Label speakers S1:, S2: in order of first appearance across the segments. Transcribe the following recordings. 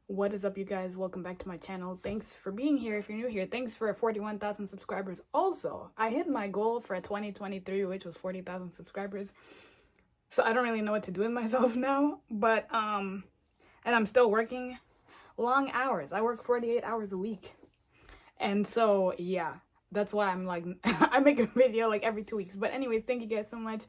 S1: What is up, you guys? Welcome back to my channel. Thanks for being here. If you're new here, thanks for 41,000 subscribers. Also, I hit my goal for 2023, which was 40,000 subscribers. So I don't really know what to do with myself now, but and I'm still working long hours. I work 48 hours a week. And so, yeah, that's why I'm like, I make a video like every 2 weeks. But anyways, thank you guys so much.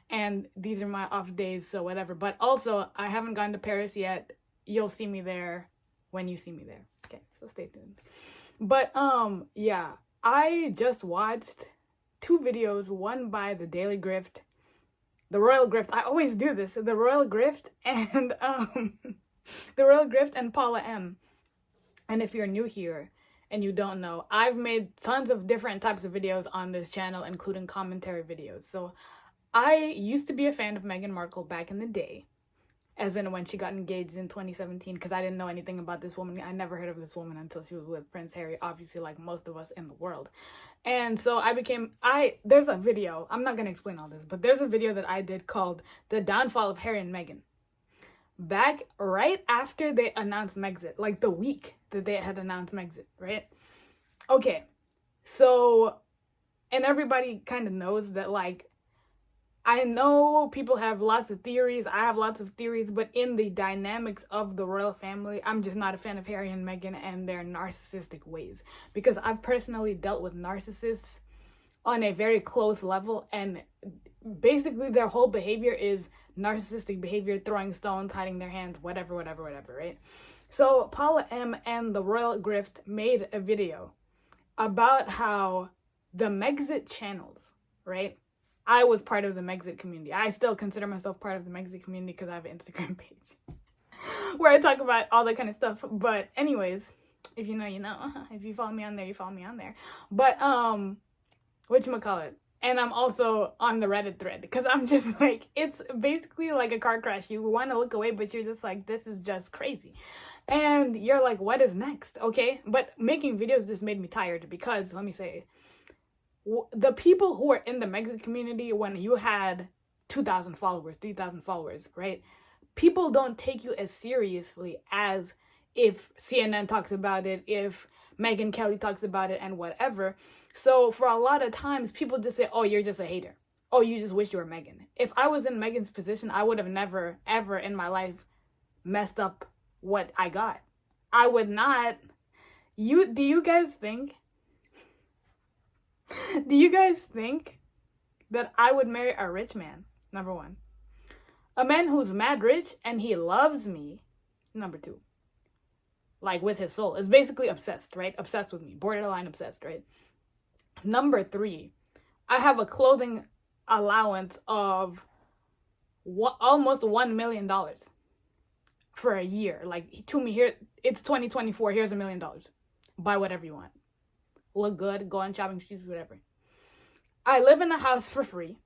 S1: And these are my off days, so whatever. But also, I haven't gone to Paris yet. You'll see me there when you see me there. Okay, so stay tuned. But yeah, I just watched 2 videos, one by the Daily Grift, the Royal Grift. I always do this. The Royal Grift and the Royal Grift and Paula M. And if you're new here and you don't know, I've made tons of different types of videos on this channel, including commentary videos. So I used to be a fan of Meghan Markle back in the day, as in when she got engaged in 2017, because I didn't know anything about this woman. I never heard of this woman until she was with Prince Harry, obviously, like most of us in the world. And so there's a video, I'm not going to explain all this, but there's a video that I did called The Downfall of Harry and Meghan. Back right after they announced Megxit, like the week that they had announced Megxit, right? Okay, so, and everybody kind of knows that, like, I know people have lots of theories. I have lots of theories, but in the dynamics of the royal family, I'm just not a fan of Harry and Meghan and their narcissistic ways. Because I've personally dealt with narcissists on a very close level, and basically their whole behavior is narcissistic behavior, throwing stones, hiding their hands, whatever, right? So Paula M and the Royal Grift made a video about how the Megxit channels, right? I was part of the Megxit community. I still consider myself part of the Megxit community because I have an Instagram page where I talk about all that kind of stuff. But anyways, if you know, you know. If you follow me on there, you follow me on there. But whatchamacallit? And I'm also on the Reddit thread because I'm just like, it's basically like a car crash. You want to look away, but you're just like, this is just crazy. And you're like, what is next? Okay, but making videos just made me tired because, let me say, the people who were in the Megxit community when you had 2,000 followers, 3,000 followers, right? People don't take you as seriously as if CNN talks about it, if Megyn Kelly talks about it, and whatever. So for a lot of times, people just say, oh, you're just a hater. Oh, you just wish you were Meghan. If I was in Meghan's position, I would have never, ever in my life messed up what I got. I would not. Do you guys think that I would marry a rich man? Number one. A man who's mad rich and he loves me. Number two. Like with his soul. Is basically obsessed, right? Obsessed with me. Borderline obsessed, right? Number three. I have a clothing allowance of almost $1 million for a year. Like, to me, here, it's 2024. Here's $1 million. Buy whatever you want. Look good, go on shopping streets, whatever. I live in a house for free,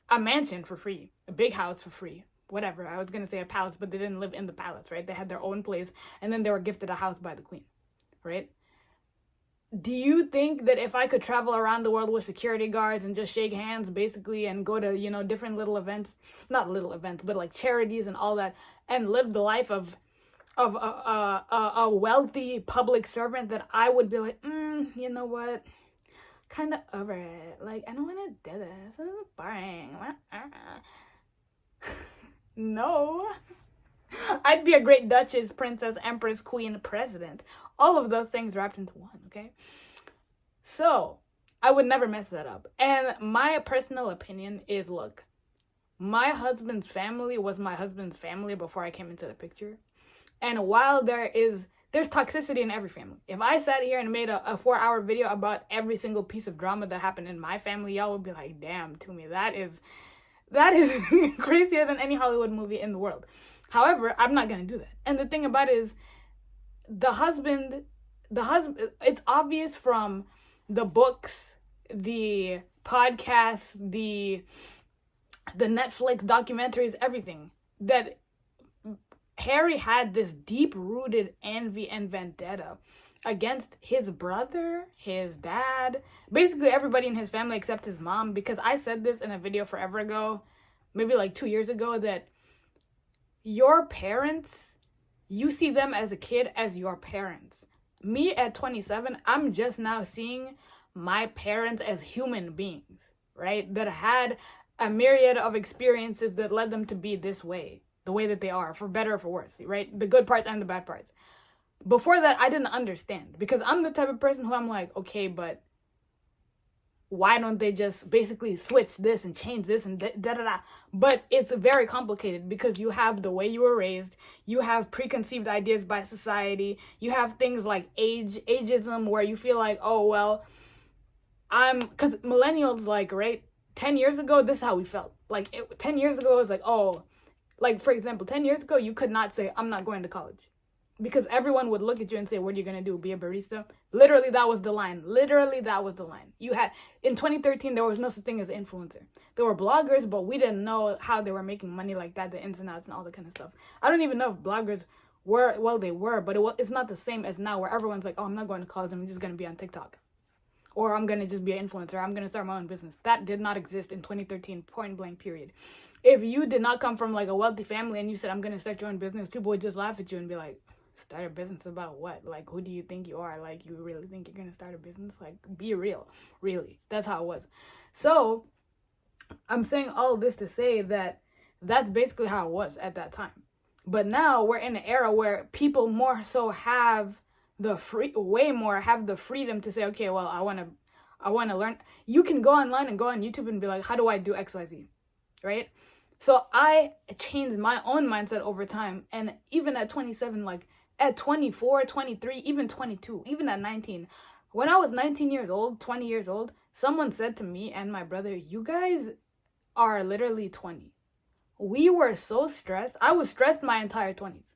S1: a mansion for free, a big house for free, whatever. I was going to say a palace, but they didn't live in the palace, right? They had their own place, and then they were gifted a house by the queen, right? Do you think that if I could travel around the world with security guards and just shake hands, basically, and go to, you know, different little events, not little events, but like charities and all that, and live the life of a wealthy public servant, that I would be like, you know what, kind of over it. Like, I don't want to do this. This is boring. No. I'd be a great duchess, princess, empress, queen, president. All of those things wrapped into one, okay? So, I would never mess that up. And my personal opinion is, look, my husband's family was my husband's family before I came into the picture. And while there's toxicity in every family. If I sat here and made a 4-hour video about every single piece of drama that happened in my family, y'all would be like, damn, to me, that is crazier than any Hollywood movie in the world. However, I'm not going to do that. And the thing about it is, the husband, it's obvious from the books, the podcasts, the Netflix documentaries, everything, that Harry had this deep-rooted envy and vendetta against his brother, his dad, basically everybody in his family except his mom, because I said this in a video forever ago, maybe like 2 years ago, that your parents you see them as a kid as your parents. Me at 27, I'm just now seeing my parents as human beings, right? That had a myriad of experiences that led them to be this way, the way that they are, for better or for worse, right? The good parts and the bad parts. Before that, I didn't understand, because I'm the type of person who I'm like, okay, but why don't they just basically switch this and change this and da-da-da? But it's very complicated, because you have the way you were raised, you have preconceived ideas by society, you have things like ageism, where you feel like, oh, well, because millennials, like, right, 10 years ago, this is how we felt. Like, 10 years ago, it was like, oh, like, for example, 10 years ago, you could not say, I'm not going to college. Because everyone would look at you and say, what are you going to do? Be a barista? Literally, that was the line. Literally, that was the line. In 2013, there was no such thing as influencer. There were bloggers, but we didn't know how they were making money like that, the ins and outs and all that kind of stuff. I don't even know if bloggers were, well, they were, but it's not the same as now, where everyone's like, oh, I'm not going to college, I'm just going to be on TikTok. Or I'm going to just be an influencer, I'm going to start my own business. That did not exist in 2013, point blank, period. If you did not come from like a wealthy family and you said, I'm going to start your own business, people would just laugh at you and be like, start a business about what? Like, who do you think you are? Like, you really think you're going to start a business? Like, be real. Really. That's how it was. So, I'm saying all this to say that that's basically how it was at that time. But now we're in an era where people more so have the freedom to say, okay, well, I want to learn. You can go online and go on YouTube and be like, how do I do XYZ? Right? So I changed my own mindset over time. And even at 27, like, at 24, 23, even 22, even at 19, when I was 19 years old, 20 years old, someone said to me and my brother, you guys are literally 20. We were so stressed. I was stressed my entire 20s.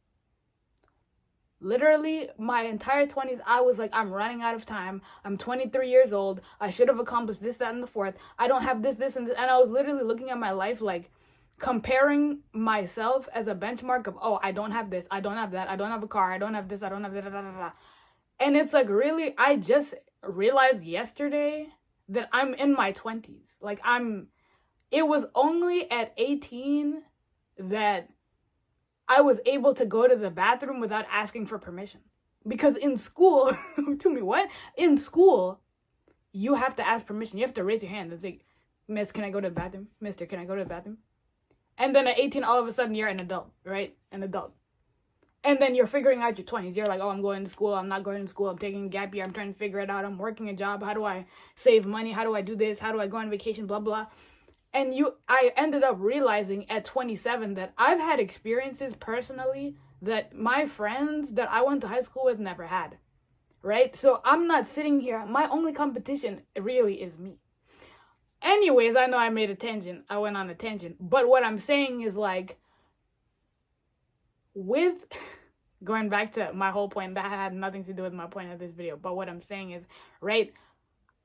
S1: Literally, my entire 20s, I was like, I'm running out of time. I'm 23 years old. I should have accomplished this, that, and the fourth. I don't have this, and this. And I was literally looking at my life like, comparing myself as a benchmark of, oh, I don't have this, I don't have that, I don't have a car, I don't have this, I don't have that, da, da, da, da. And it's like, really, I just realized yesterday that I'm in my 20s. Like, it was only at 18 that I was able to go to the bathroom without asking for permission. Because in school, to me, what? In school, you have to ask permission. You have to raise your hand and say, Miss, can I go to the bathroom? Mister, can I go to the bathroom? And then at 18, all of a sudden, you're an adult, right? An adult. And then you're figuring out your 20s. You're like, oh, I'm going to school. I'm not going to school. I'm taking a gap year. I'm trying to figure it out. I'm working a job. How do I save money? How do I do this? How do I go on vacation? Blah, blah. And I ended up realizing at 27 that I've had experiences personally that my friends that I went to high school with never had, right? So I'm not sitting here. My only competition really is me. Anyways, I know I made a tangent. I went on a tangent. But what I'm saying is, like, with going back to my whole point, that had nothing to do with my point of this video. But what I'm saying is, right,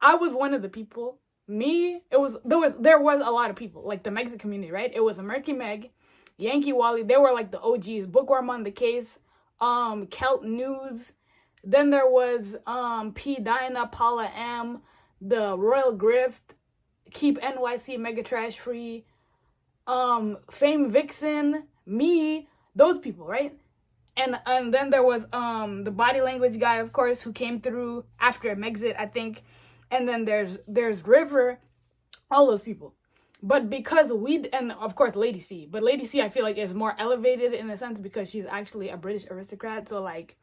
S1: I was one of the people. There was a lot of people, like the Megxit community, right? It was a Murky Meg, Yankee, Wally. They were like the OGs. Bookworm on the Case, Celt News. Then there was Dina, Paula M, the Royal Grift, Keep NYC Mega Trash Free, Fame Vixen, me, those people, right? And then there was the body language guy, of course, who came through after Megxit, I think. And then there's River, all those people. But because and of course Lady C. But Lady C, I feel like, is more elevated in a sense because she's actually a British aristocrat. So, like,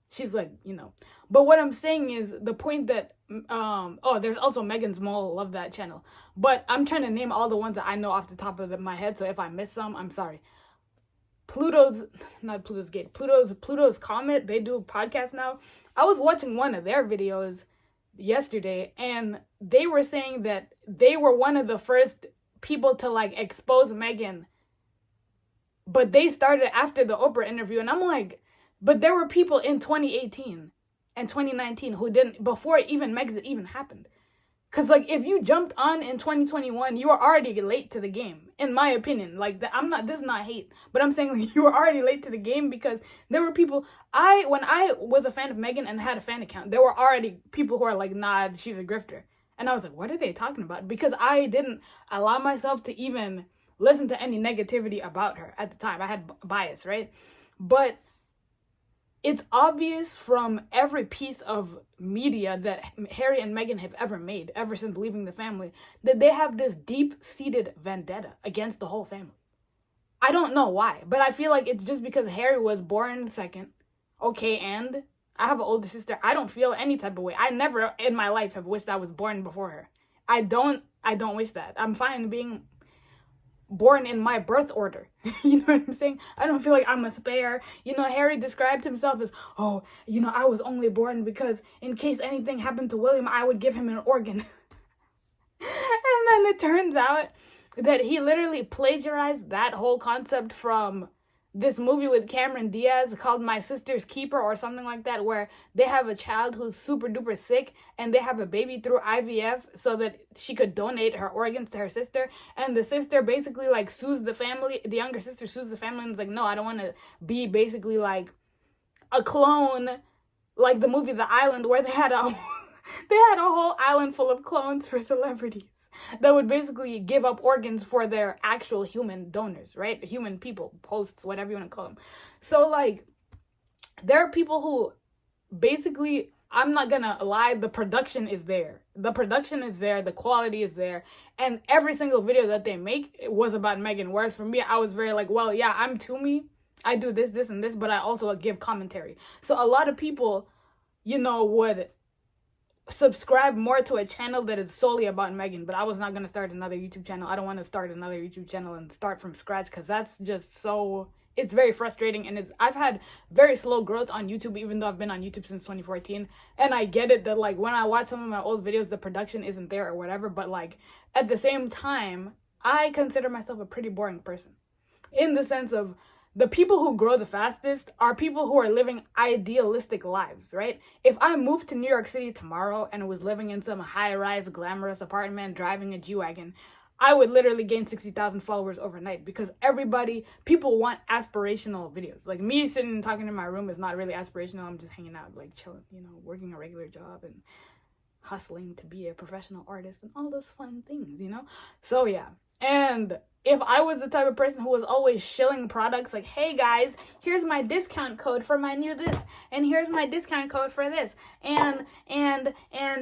S1: she's like, you know. But what I'm saying is the point that, there's also Megan's Mole, love that channel. But I'm trying to name all the ones that I know off the top of my head. So if I miss some, I'm sorry. Pluto's Comet, they do a podcast now. I was watching one of their videos yesterday, and they were saying that they were one of the first people to, like, expose Meghan. But they started after the Oprah interview, and I'm like, but there were people in 2018 and 2019 who didn't, before even Megxit even happened. Because, like, if you jumped on in 2021, you were already late to the game, in my opinion. Like, this is not hate, but I'm saying, like, you were already late to the game because there were people, when I was a fan of Meghan and had a fan account, there were already people who are like, nah, she's a grifter. And I was like, what are they talking about? Because I didn't allow myself to even listen to any negativity about her at the time. I had bias, right? But it's obvious from every piece of media that Harry and Meghan have ever made, ever since leaving the family, that they have this deep-seated vendetta against the whole family. I don't know why, but I feel like it's just because Harry was born second. Okay, and I have an older sister. I don't feel any type of way. I never in my life have wished I was born before her. I don't wish that. I'm fine being born in my birth order. You know what I'm saying? I don't feel like I'm a spare. You know, Harry described himself as, oh, you know, I was only born because in case anything happened to William, I would give him an organ. And then it turns out that he literally plagiarized that whole concept from this movie with Cameron Diaz called My Sister's Keeper or something like that, where they have a child who's super duper sick and they have a baby through IVF so that she could donate her organs to her sister. And the sister basically like sues the family. The younger sister sues the family and is like, no, I don't want to be basically like a clone, like the movie The Island, where they had a whole island full of clones for celebrities that would basically give up organs for their actual human donors, right? Human people, hosts, whatever you want to call them. So, like, there are people who basically, I'm not gonna lie, the production is there. The production is there, the quality is there, and every single video that they make was about Meghan. Whereas for me, I was very like, well, yeah, I'm Toomey. I do this, this, and this, but I also give commentary. So a lot of people, you know, would subscribe more to a channel that is solely about Meghan, but I was not going to start another YouTube channel. I don't want to start another YouTube channel and start from scratch, because that's just so, it's very frustrating. And I've had very slow growth on YouTube, even though I've been on YouTube since 2014. And I get it that like when I watch some of my old videos, the production isn't there or whatever, but like at the same time, I consider myself a pretty boring person, in the sense of the people who grow the fastest are people who are living idealistic lives, right? If I moved to New York City tomorrow and was living in some high-rise, glamorous apartment, driving a G-Wagon, I would literally gain 60,000 followers overnight, because people want aspirational videos. Like me sitting and talking in my room is not really aspirational. I'm just hanging out, like chilling, you know, working a regular job and hustling to be a professional artist and all those fun things, you know? So yeah, and if I was the type of person who was always shilling products like, hey guys, here's my discount code for my new this, and here's my discount code for this, and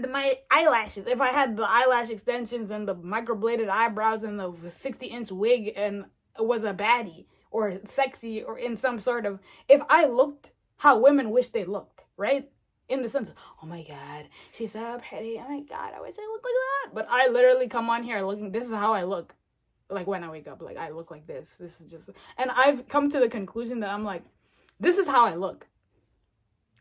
S1: my eyelashes. If I had the eyelash extensions and the microbladed eyebrows and the 60-inch wig and was a baddie or sexy or in some sort of, if I looked how women wish they looked, right? In the sense of, oh my God, she's so pretty. Oh my God, I wish I looked like that. But I literally come on here looking, this is how I look. Like when I wake up, like I look like this. This is just, and I've come to the conclusion that I'm like, this is how I look.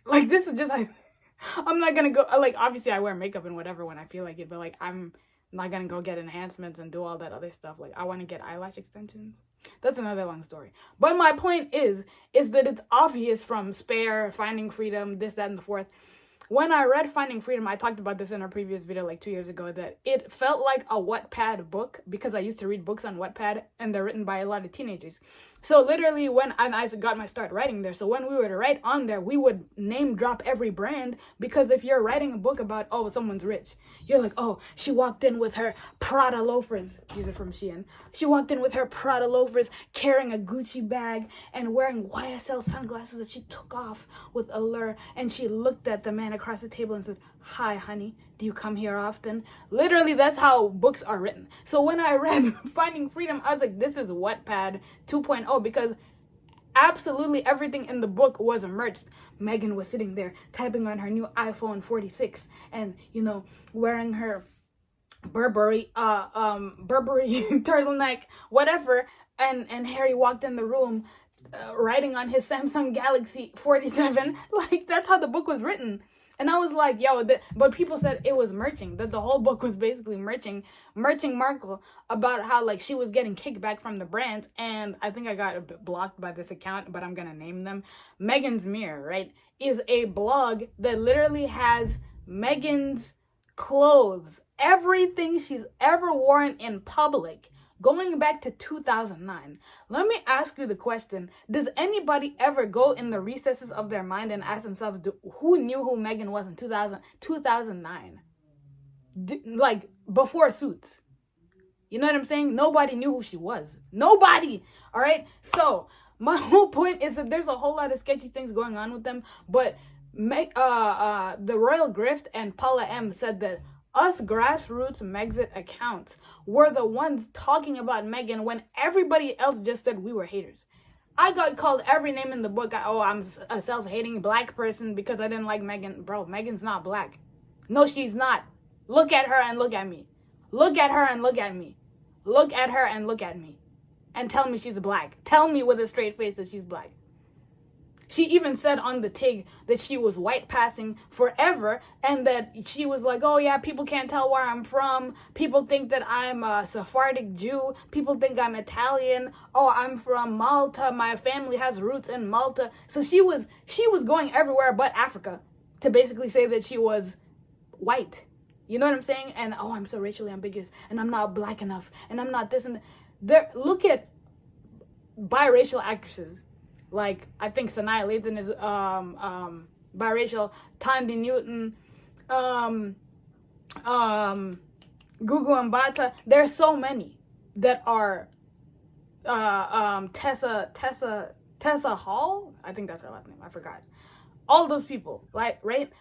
S1: Like this is just, I'm not gonna go, like obviously I wear makeup and whatever when I feel like it, but like I'm not gonna go get enhancements and do all that other stuff. Like I want to get eyelash extensions. That's another long story. But my point is that it's obvious from Spare, Finding Freedom, this, that, and the fourth. When I read Finding Freedom, I talked about this in a previous video like 2 years ago, that it felt like a Wattpad book, because I used to read books on Wattpad and they're written by a lot of teenagers. So literally and I got my start writing there. So when we would write on there, we would name drop every brand, because if you're writing a book about, oh, someone's rich, you're like, oh, she walked in with her Prada loafers. These are from Shein. She walked in with her Prada loafers, carrying a Gucci bag and wearing YSL sunglasses that she took off with allure. And she looked at the man across the table and said, hi, honey, do you come here often? Literally, that's how books are written. So when I read Finding Freedom, I was like, this is Wattpad 2.0, because absolutely everything in the book was immersed. Meghan was sitting there typing on her new iPhone 46 and, you know, wearing her Burberry turtleneck, whatever. And Harry walked in the room writing on his Samsung Galaxy 47. Like, that's how the book was written. And I was like, yo, but people said it was merching, that the whole book was basically merching Markle about how, like, she was getting kickback from the brands. And I think I got a bit blocked by this account, but I'm going to name them. Meghan's Mirror, right, is a blog that literally has Meghan's clothes, everything she's ever worn in public, going back to 2009. Let me ask you the question, does anybody ever go in the recesses of their mind and ask themselves, who knew who Meghan was in 2009? Like, before Suits. You know what I'm saying? Nobody knew who she was. Nobody! All right? So, My whole point is that there's a whole lot of sketchy things going on with them, but the Royal Grift and Paula M said that us grassroots Megxit accounts were the ones talking about Meghan when everybody else just said we were haters. I got called every name in the book. I'm a self-hating black person because I didn't like Meghan. Bro, Meghan's not black. No, she's not. Look at her and look at me. Look at her and look at me. Look at her and look at me. And tell me she's black. Tell me with a straight face that she's black. She even said on the TIG that she was white passing forever, and that she was like, oh yeah, people can't tell where I'm from. People think that I'm a Sephardic Jew. People think I'm Italian. Oh, I'm from Malta. My family has roots in Malta. So she was going everywhere but Africa to basically say that she was white. You know what I'm saying? And oh, I'm so racially ambiguous, and I'm not black enough, and I'm not this and that. There, look at biracial actresses. Like, I think Sanaa Lathan is biracial. Tandi Newton, Gugu Mbata. There's so many that are Tessa Hall. I think that's her last name. I forgot. All those people, like, right?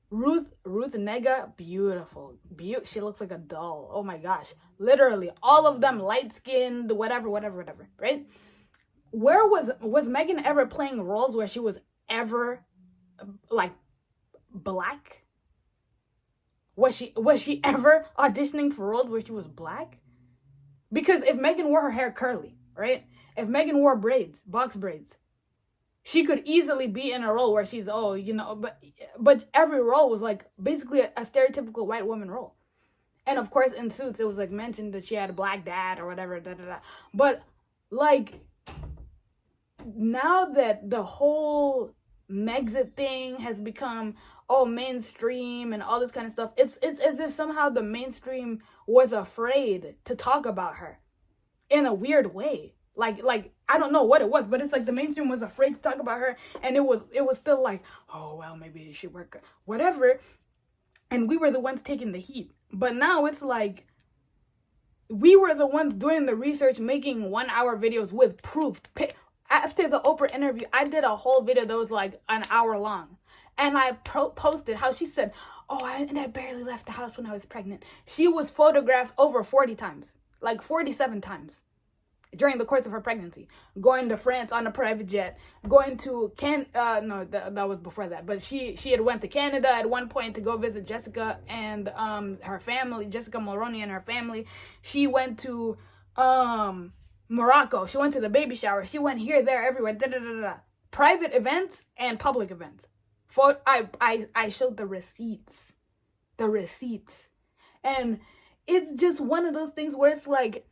S1: Ruth Nega, beautiful. She looks like a doll. Oh my gosh. Literally, all of them light-skinned, whatever, right? Where was Meghan ever playing roles where she was ever like black? Was she ever auditioning for roles where she was black? Because if Meghan wore her hair curly, right? If Meghan wore braids, box braids, she could easily be in a role where she's, oh, you know, but every role was like basically a stereotypical white woman role. And of course in Suits it was like mentioned that she had a black dad or whatever, But like, now that the whole Megxit thing has become mainstream and all this kind of stuff, it's as if somehow the mainstream was afraid to talk about her in a weird way. Like I don't know what it was, but it's like the mainstream was afraid to talk about her, and it was still like, oh well, maybe she work whatever, and we were the ones taking the heat. But now it's like we were the ones doing the research, making 1-hour videos with proof. After the Oprah interview, I did a whole video that was like an hour long. And I posted how she said, and I barely left the house when I was pregnant. She was photographed over 40 times, like 47 times during the course of her pregnancy. Going to France on a private jet, going to that was before that. But she had went to Canada at one point to go visit Jessica and her family, Jessica Mulroney and her family. She went to Morocco. She went to the baby shower. She went here, there, everywhere. Private events and public events. I showed the receipts. And it's just one of those things where it's like,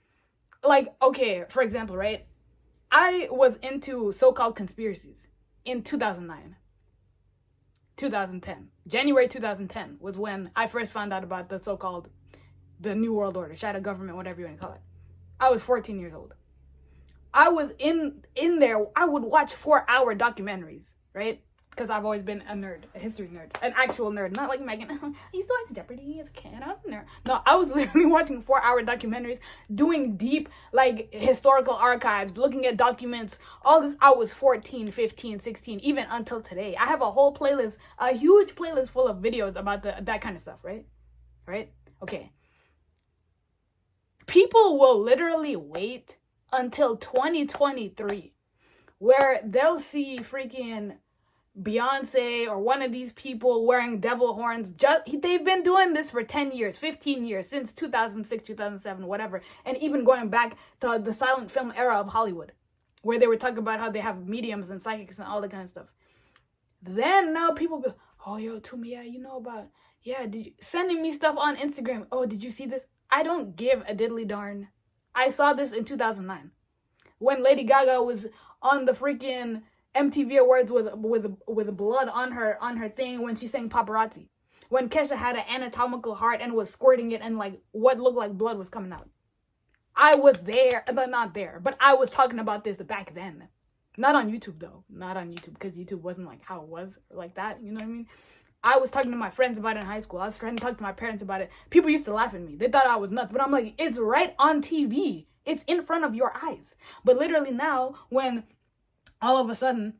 S1: okay, for example, right? I was into so-called conspiracies in 2009. 2010. January 2010 was when I first found out about the New World Order, shadow government, whatever you want to call it. I was 14 years old. I was in there. I would watch 4-hour documentaries, right? Because I've always been a nerd, a history nerd, an actual nerd, not like Meghan. I used to watch Jeopardy as a kid. I was a nerd. No, I was literally watching 4-hour documentaries, doing deep, like, historical archives, looking at documents, all this. I was 14, 15, 16, even until today. I have a whole playlist, a huge playlist full of videos about that kind of stuff, right? Right? Okay. People will literally wait until 2023 where they'll see freaking Beyonce or one of these people wearing devil horns. They've been doing this for 10 years, 15 years, since 2006, 2007, whatever. And even going back to the silent film era of Hollywood, where they were talking about how they have mediums and psychics and all that kind of stuff. Then now people be, oh, yo, Tumi, yeah, you know about, yeah, did you sending me stuff on Instagram? Oh, did you see this? I don't give a diddly darn. I saw this in 2009 when Lady Gaga was on the freaking MTV Awards with blood on her thing when she sang Paparazzi. When Kesha had an anatomical heart and was squirting it and like what looked like blood was coming out. I was there, but not there. But I was talking about this back then. Not on YouTube though. Not on YouTube because YouTube wasn't like how it was like that. You know what I mean? I was talking to my friends about it in high school. I was trying to talk to my parents about it. People used to laugh at me. They thought I was nuts. But I'm like, it's right on TV. It's in front of your eyes. But literally now, when all of a sudden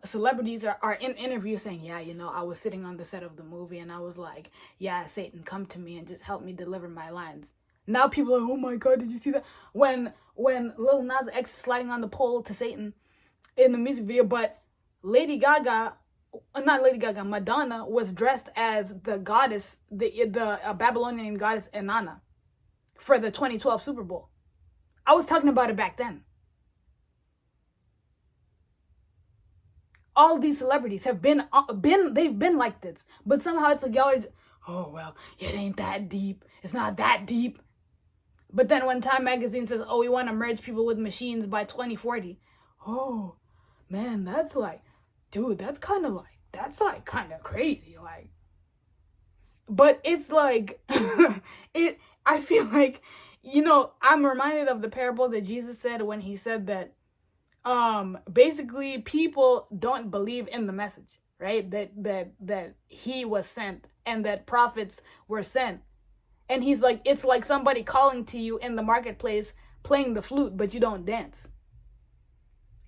S1: celebrities are in interviews saying, yeah, you know, I was sitting on the set of the movie and I was like, yeah, Satan, come to me and just help me deliver my lines. Now people are like, oh my God, did you see that? When Lil Nas X is sliding on the pole to Satan in the music video, but Madonna was dressed as the goddess, the Babylonian goddess Inanna for the 2012 Super Bowl. I was talking about it back then. All these celebrities have been like this, but somehow it's like y'all are just, oh well, it ain't that deep. It's not that deep. But then when Time Magazine says, oh, we want to merge people with machines by 2040. Oh, man, that's like, dude, that's kind of crazy. Like, but it's like, I feel like, you know, I'm reminded of the parable that Jesus said when he said that, basically people don't believe in the message, right? That he was sent and that prophets were sent. And he's like, it's like somebody calling to you in the marketplace playing the flute, but you don't dance.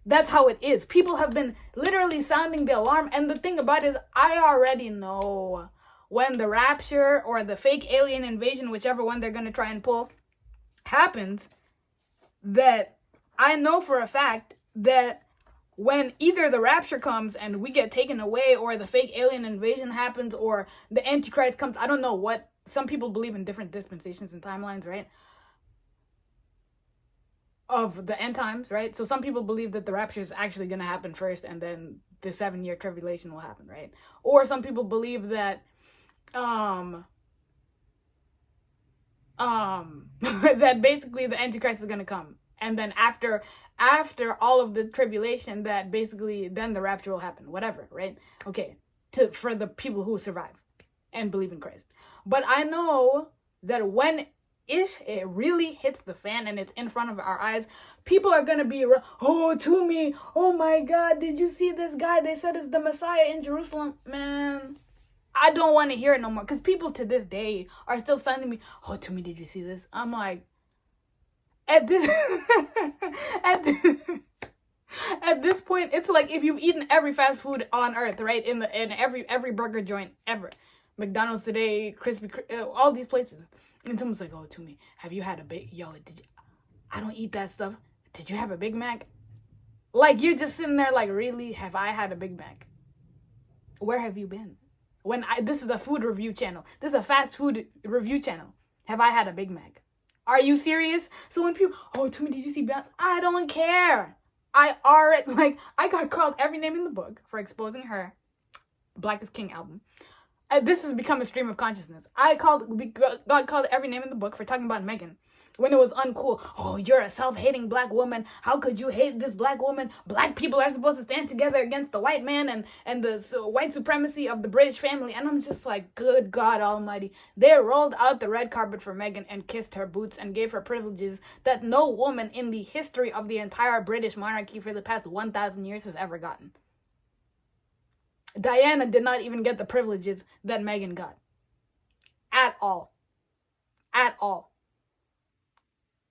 S1: That's how it is. People have been literally sounding the alarm. And the thing about it is, I already know when the rapture or the fake alien invasion, whichever one they're going to try and pull, happens, that I know for a fact that when either the rapture comes and we get taken away, or the fake alien invasion happens, or the Antichrist comes, I don't know what. Some people believe in different dispensations and timelines, right? Of the end times, right? So some people believe that the rapture is actually going to happen first and then the 7-year tribulation will happen, right? Or some people believe that that basically the Antichrist is going to come. And then after all of the tribulation, that basically then the rapture will happen, whatever, right? Okay, for the people who survive and believe in Christ. But I know that when it really hits the fan and it's in front of our eyes, people are going to be, oh, to me, oh my God, did you see this guy? They said it's the Messiah in Jerusalem. Man, I don't want to hear it no more. Because people to this day are still sending me, oh, to me, did you see this? I'm like, at this point, it's like if you've eaten every fast food on earth, right? In every burger joint ever. McDonald's today, all these places. And someone's like, oh, to me, have you had a I don't eat that stuff. Did you have a Big Mac? Like, you're just sitting there like, really? Have I had a Big Mac? Where have you been? This is a food review channel. This is a fast food review channel. Have I had a Big Mac? Are you serious? So when people, oh, to me, did you see Beyonce? I don't care. I got called every name in the book for exposing her Black is King album. This has become a stream of consciousness. God called every name in the book for talking about Meghan when it was uncool. Oh, you're a self-hating black woman. How could you hate this black woman? Black people are supposed to stand together against the white man and the white supremacy of the British family. And I'm just like, good God almighty. They rolled out the red carpet for Meghan and kissed her boots and gave her privileges that no woman in the history of the entire British monarchy for the past 1,000 years has ever gotten. Diana did not even get the privileges that Meghan got. At all. At all.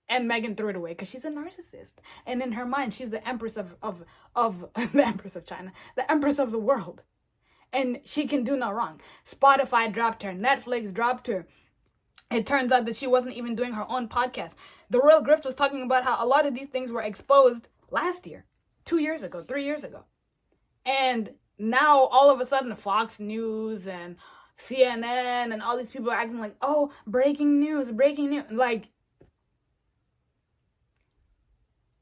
S1: And Meghan threw it away because she's a narcissist. And in her mind, she's the empress of the empress of China, the empress of the world. And she can do no wrong. Spotify dropped her. Netflix dropped her. It turns out that she wasn't even doing her own podcast. The Royal Grift was talking about how a lot of these things were exposed last year, 2 years ago, 3 years ago. And now, all of a sudden, Fox News and CNN and all these people are acting like, oh, breaking news. Like,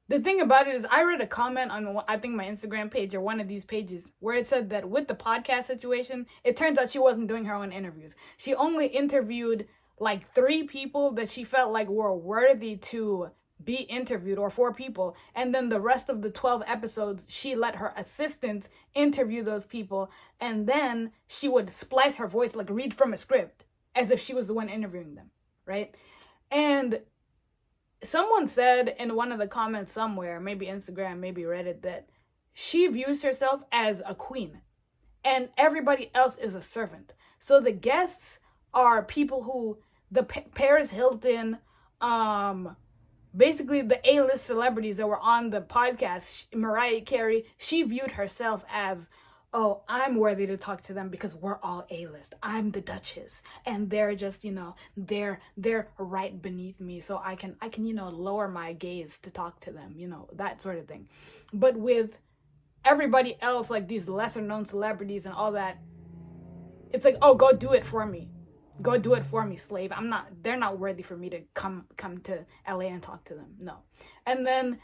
S1: the thing about it is, I read a comment on, I think, my Instagram page or one of these pages where it said that with the podcast situation, it turns out she wasn't doing her own interviews. She only interviewed like 3 people that she felt like were worthy to be interviewed, or 4 people, and then the rest of the 12 episodes she let her assistants interview those people, and then she would splice her voice, like read from a script as if she was the one interviewing them, right? And someone said in one of the comments somewhere, maybe Instagram, maybe Reddit, that she views herself as a queen and everybody else is a servant. So the guests are people who, the Paris Hilton, basically the A-list celebrities that were on the podcast, Mariah Carey, she viewed herself as, oh, I'm worthy to talk to them because we're all A-list. I'm the Duchess, and they're just, they're right beneath me, so I can lower my gaze to talk to them, that sort of thing. But with everybody else, like these lesser known celebrities and all that, it's like, oh, go do it for me. Go do it for me, slave. They're not worthy for me to come to LA and talk to them. No. And then,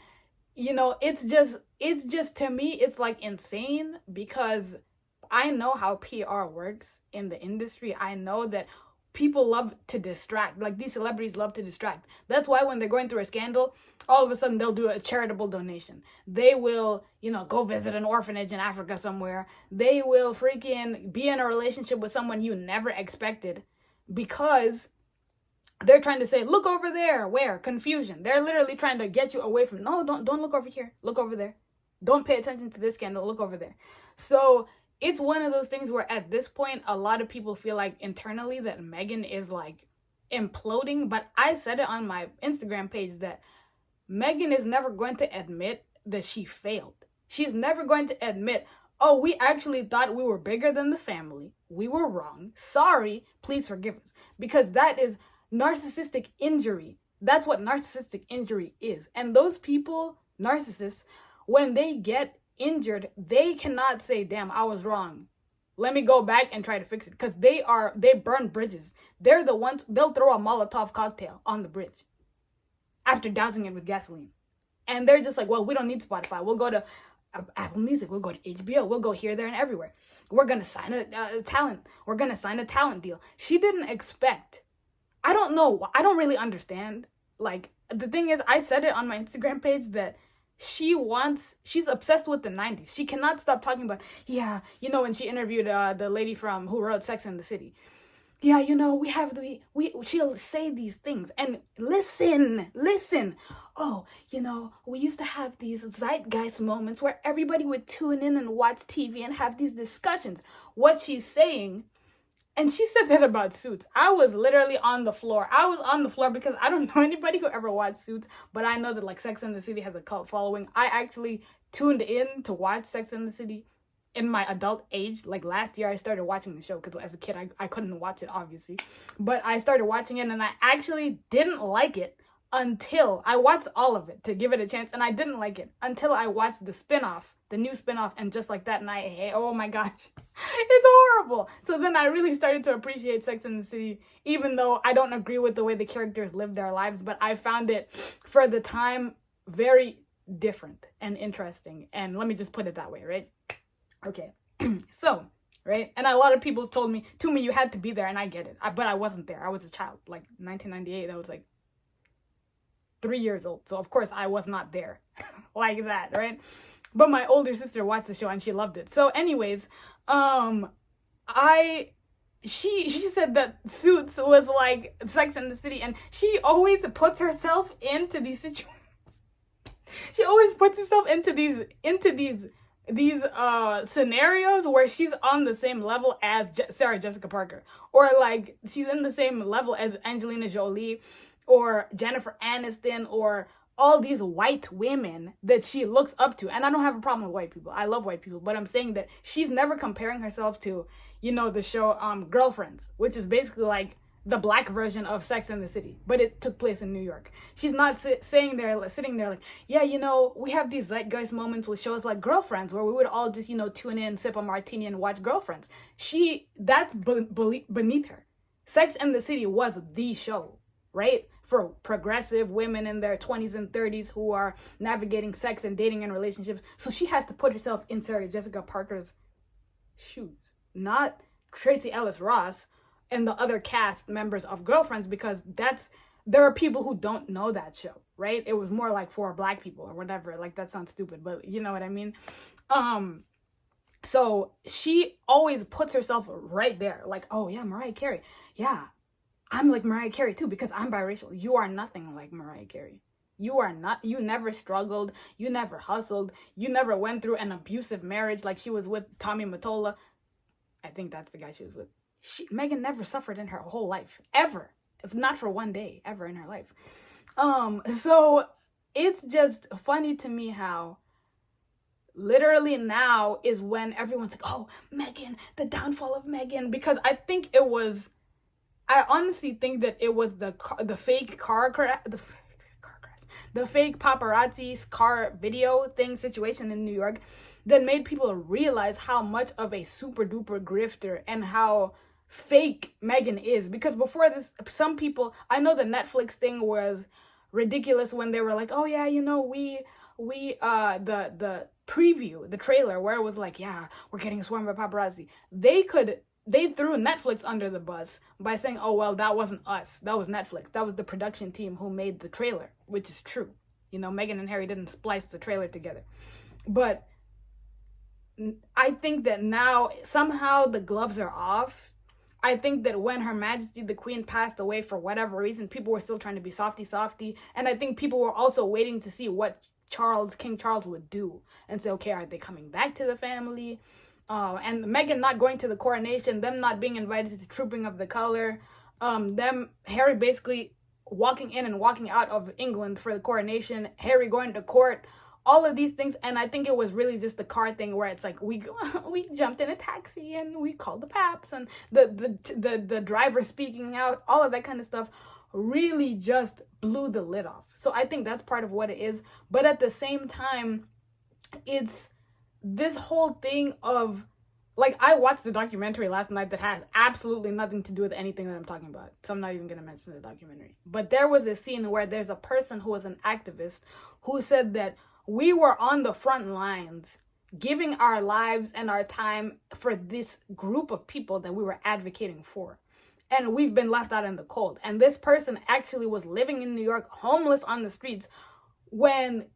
S1: it's just to me, it's like insane, because I know how PR works in the industry. I know that people love to distract. Like, these celebrities love to distract. That's why when they're going through a scandal, all of a sudden they'll do a charitable donation. They will, go visit an orphanage in Africa somewhere. They will freaking be in a relationship with someone you never expected, because they're trying to say, look over there. Where? Confusion. They're literally trying to get you away from, no, don't look over here. Look over there. Don't pay attention to this scandal. Look over there. So it's one of those things where at this point, a lot of people feel like internally that Meghan is like imploding. But I said it on my Instagram page that Meghan is never going to admit that she failed. She's never going to admit, oh, we actually thought we were bigger than the family. We were wrong. Sorry. Please forgive us. Because that is narcissistic injury. That's what narcissistic injury is. And those people, narcissists, when they get injured, they cannot say, damn, I was wrong. Let me go back and try to fix it. Because they burn bridges. They're the ones, they'll throw a Molotov cocktail on the bridge after dousing it with gasoline. And they're just like, well, we don't need Spotify. We'll go to Apple Music. We'll go to HBO. We'll go here, there, and everywhere. We're going to sign a talent. We're going to sign a talent deal. She didn't expect. I don't know. I don't really understand. Like, the thing is, I said it on my Instagram page that she's obsessed with the 90s. She cannot stop talking about, when she interviewed the lady who wrote Sex and the City. Yeah, she'll say these things. And listen. Oh, we used to have these zeitgeist moments where everybody would tune in and watch TV and have these discussions. What she's saying, and she said that about Suits. I was literally on the floor. I was on the floor because I don't know anybody who ever watched Suits, but I know that like Sex and the City has a cult following. I actually tuned in to watch Sex and the City in my adult age. Like last year I started watching the show because as a kid I couldn't watch it, obviously, but I started watching it and I actually didn't like it until I watched all of it to give it a chance, and I didn't like it until I watched the new spin-off, and Just Like That, and oh my gosh, it's horrible. So then I really started to appreciate Sex and the City, even though I don't agree with the way the characters live their lives, but I found it for the time very different and interesting, and let me just put it that way, right? Okay, so, right? And a lot of people told me, you had to be there, and I get it. But I wasn't there. I was a child. Like, 1998, I was like 3 years old. So, of course, I was not there like that, right? But my older sister watched the show, and she loved it. So, anyways, she said that Suits was like Sex and the City, and she always puts herself into these situations. She always puts herself into these scenarios where she's on the same level as Sarah Jessica Parker, or like she's in the same level as Angelina Jolie or Jennifer Aniston, or all these white women that she looks up to. And I don't have a problem with white people. I love white people, but I'm saying that she's never comparing herself to, the show Girlfriends, which is basically like the black version of Sex and the City, but it took place in New York. She's not sitting there like, we have these zeitgeist moments with shows like Girlfriends where we would all just, tune in, sip a martini, and watch Girlfriends. That's beneath her. Sex and the City was the show, right? For progressive women in their 20s and 30s who are navigating sex and dating and relationships. So she has to put herself in Sarah Jessica Parker's shoes, not Tracy Ellis Ross and the other cast members of Girlfriends, because there are people who don't know that show, right? It was more like for black people or whatever. Like, that sounds stupid, but you know what I mean? So she always puts herself right there. Like, oh yeah, Mariah Carey. Yeah, I'm like Mariah Carey too, because I'm biracial. You are nothing like Mariah Carey. You are not. You never struggled. You never hustled. You never went through an abusive marriage like she was with Tommy Mottola. I think that's the guy she was with. Meghan never suffered in her whole life, ever. If not for one day, ever in her life. So it's just funny to me how literally now is when everyone's like, oh, Meghan, the downfall of Meghan, because I honestly think that it was the fake car crash, the fake paparazzi's car video thing situation in New York that made people realize how much of a super duper grifter and how fake Meghan is. Because before this, some people, I know the Netflix thing was ridiculous when they were like, oh yeah, the preview, the trailer where it was like, yeah, we're getting swarmed by paparazzi. They threw Netflix under the bus by saying, oh, well, that wasn't us. That was Netflix. That was the production team who made the trailer, which is true. Meghan and Harry didn't splice the trailer together. But I think that now somehow the gloves are off. I think that when Her Majesty the Queen passed away, for whatever reason, people were still trying to be softy. And I think people were also waiting to see what King Charles would do and say, okay, are they coming back to the family? And Meghan not going to the coronation, them not being invited to Trooping of the Color, Harry basically walking in and walking out of England for the coronation, Harry going to court, all of these things. And I think it was really just the car thing where it's like we jumped in a taxi and we called the paps, and the driver speaking out, all of that kind of stuff really just blew the lid off. So I think that's part of what it is. But at the same time, it's this whole thing of, like, I watched the documentary last night that has absolutely nothing to do with anything that I'm talking about, so I'm not even going to mention the documentary. But there was a scene where there's a person who was an activist who said that we were on the front lines giving our lives and our time for this group of people that we were advocating for, and we've been left out in the cold. And this person actually was living in New York, homeless on the streets, when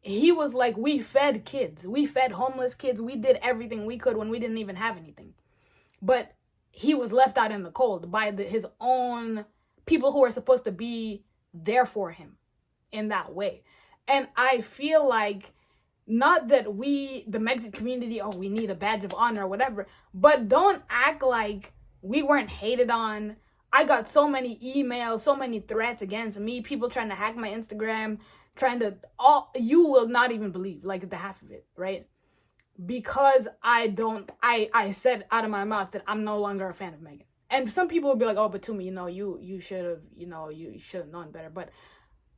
S1: he was like, we fed kids, we fed homeless kids, we did everything we could when we didn't even have anything. But he was left out in the cold by his own people who are supposed to be there for him in that way. And I feel like, not that we, the Megxit community, oh, we need a badge of honor or whatever, but don't act like we weren't hated on. I got so many emails, so many threats against me, people trying to hack my Instagram, you will not even believe, like, the half of it, right? Because I said out of my mouth that I'm no longer a fan of Meghan. And some people will be like, oh, but to me, you should have known better. But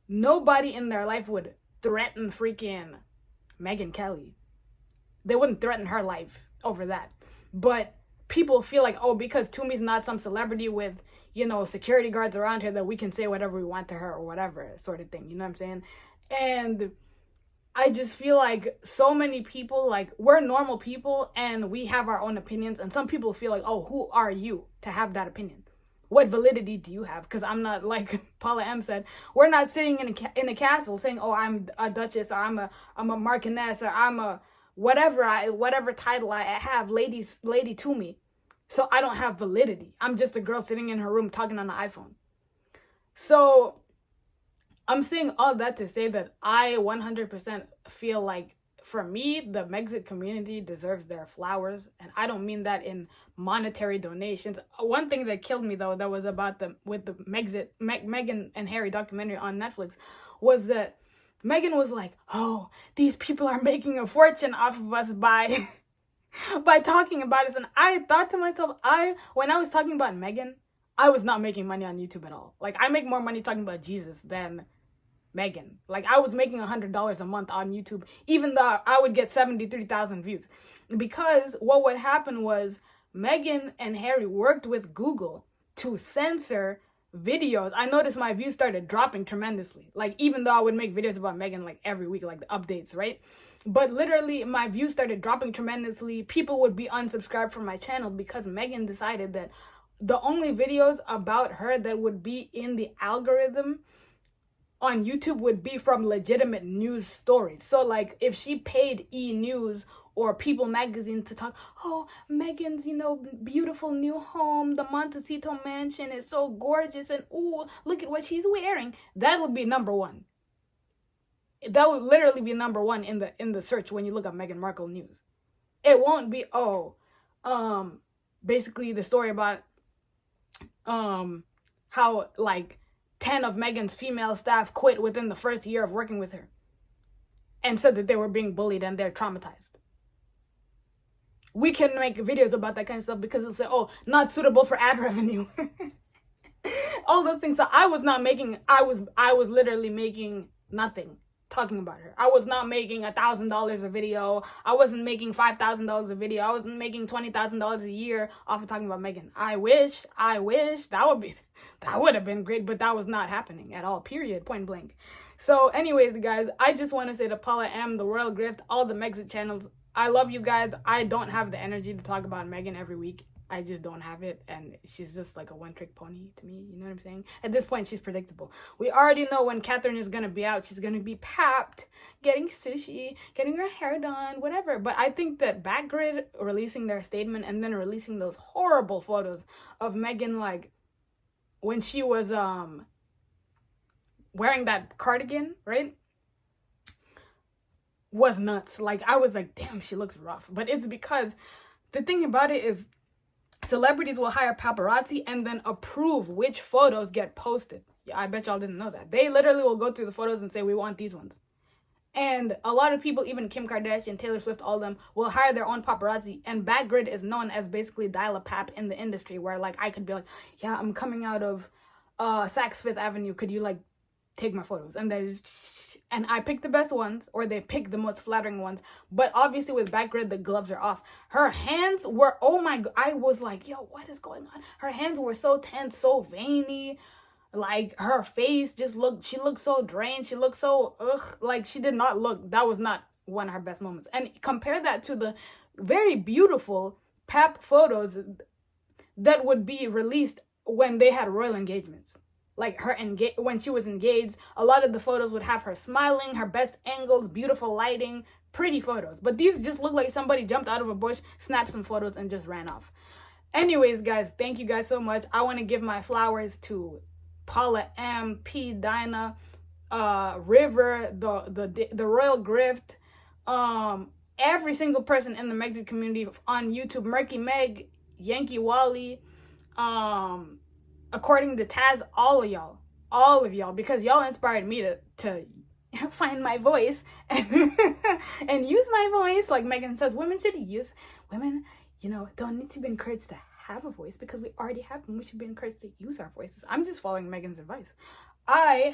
S1: nobody in their life would threaten freaking Megyn Kelly. They wouldn't threaten her life over that. But people feel like, oh, because Toomey's not some celebrity with, security guards around her, that we can say whatever we want to her or whatever sort of thing. You know what I'm saying? And I just feel like so many people, like, we're normal people and we have our own opinions. And some people feel like, oh, who are you to have that opinion? What validity do you have? Because I'm not, like Paula M said, we're not sitting in a castle saying, oh, I'm a duchess, or I'm a marchioness, or I'm a whatever title I have, Lady Toomey. So I don't have validity. I'm just a girl sitting in her room talking on the iPhone. So I'm saying all that to say that I 100% feel like, for me, the Megxit community deserves their flowers. And I don't mean that in monetary donations. One thing that killed me, though, that was about the Megxit, Meghan and Harry documentary on Netflix, was that Meghan was like, oh, these people are making a fortune off of us by talking about us. And I thought to myself, when I was talking about Meghan, I was not making money on YouTube at all. Like, I make more money talking about Jesus than Meghan. Like, I was making $100 a month on YouTube, even though I would get 73,000 views. Because what would happen was Meghan and Harry worked with Google to censor videos. I noticed my views started dropping tremendously. Like, even though I would make videos about Meghan like every week, like the updates, right? But literally, my views started dropping tremendously. People would be unsubscribed from my channel because Meghan decided that the only videos about her that would be in the algorithm on YouTube would be from legitimate news stories. So, like, if she paid E! News or People magazine to talk, oh, Meghan's, beautiful new home, the Montecito mansion is so gorgeous, and ooh, look at what she's wearing, that would be number one. That would literally be number one in the search when you look up Meghan Markle news. It won't be, basically the story about how, like, 10 of Meghan's female staff quit within the first year of working with her and said that they were being bullied and they're traumatized. We can make videos about that kind of stuff because it'll say, oh, not suitable for ad revenue. All those things. So I was not making, I was literally making nothing talking about her. I was not making $1,000 a video. I wasn't making $5,000 a video. I wasn't making $20,000 a year off of talking about Meghan. I wish that would have been great, but that was not happening at all, period, point blank. So anyways, guys, I just want to say to Paula M, the Royal Grift, all the Megxit channels, I love you guys. I don't have the energy to talk about Meghan every week. I just don't have it, and she's just like a one-trick pony to me, you know what I'm saying? At this point, she's predictable. We already know when Catherine is going to be out. She's going to be papped, getting sushi, getting her hair done, whatever. But I think that Backgrid releasing their statement and then releasing those horrible photos of Meghan, like, when she was wearing that cardigan, right, was nuts. Like, I was like, damn, she looks rough. But it's because the thing about it is, celebrities will hire paparazzi and then approve which photos get posted. Yeah, I bet y'all didn't know that. They literally will go through the photos and say, we want these ones. And a lot of people, even Kim Kardashian, Taylor Swift, all of them, will hire their own paparazzi. And Backgrid is known as basically dial-a-pap in the industry, where, like, I could be like, yeah, I'm coming out of Saks Fifth Avenue. Could you, like, take my photos? And and I pick the best ones, or they pick the most flattering ones. But obviously with Backgrid, the gloves are off. Her hands were, oh my god, I was like, yo, what is going on? Her hands were so tense, so veiny. Like, her face just looked, she looked so drained. She looked so, like, she did not look, that was not one of her best moments. And compare that to the very beautiful pap photos that would be released when they had royal engagements. Like, her when she was engaged, a lot of the photos would have her smiling, her best angles, beautiful lighting, pretty photos. But these just look like somebody jumped out of a bush, snapped some photos, and just ran off. Anyways, guys, thank you guys so much. I want to give my flowers to Paula M, P, Dina, River, the Royal Grift, every single person in the Megxit community on YouTube, Murky, Meg, Yankee, Wally, according to Taz, all of y'all, because y'all inspired me to find my voice and use my voice. Like Meghan says, women, you know, don't need to be encouraged to have a voice because we already have them. We should be encouraged to use our voices. I'm just following Meghan's advice. I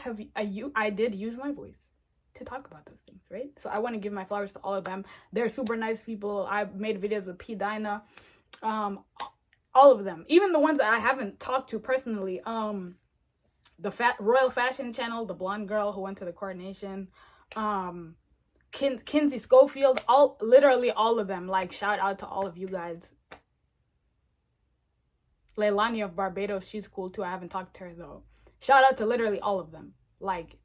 S1: did use my voice to talk about those things, right? So I want to give my flowers to all of them. They're super nice people. I made videos with P, Dina, all of them, even the ones that I haven't talked to personally. The Royal Fashion Channel, the blonde girl who went to the coronation, Kinsey Schofield, literally all of them. Like, shout out to all of you guys. Leilani of Barbados, she's cool too. I haven't talked to her though. Shout out to literally all of them. Like,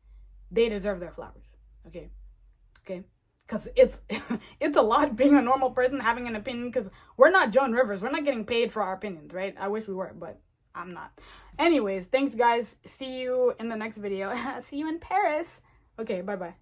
S1: they deserve their flowers. Okay, because it's a lot being a normal person having an opinion, because we're not Joan Rivers. We're not getting paid for our opinions, right? I wish we were, but I'm not. Anyways, thanks guys. See you in the next video. See you in Paris. Okay, bye bye.